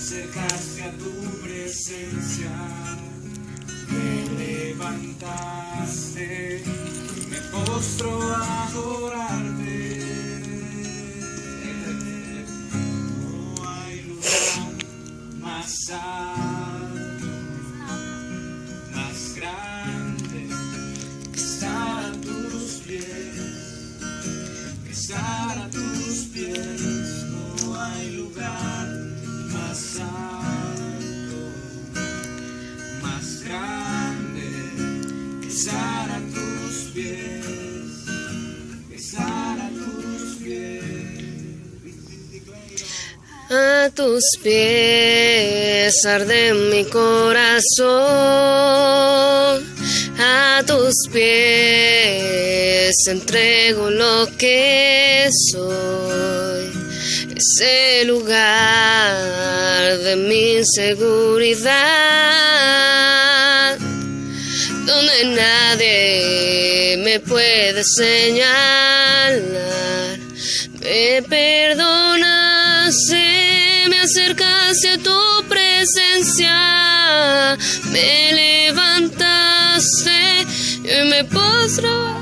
acercaste a tu presencia, me levantaste, me postro a adorarte. No hay lugar más alto, más grande que estar a tus pies, que estar a tus pies. No hay lugar más alto, más grande que estar a tus pies, que estar a tus pies. A tus pies arde mi corazón, a tus pies entrego lo que soy. Ese lugar de mi seguridad, donde nadie me puede señalar. Me perdonaste, me acercaste a tu presencia, me levantaste y me postro.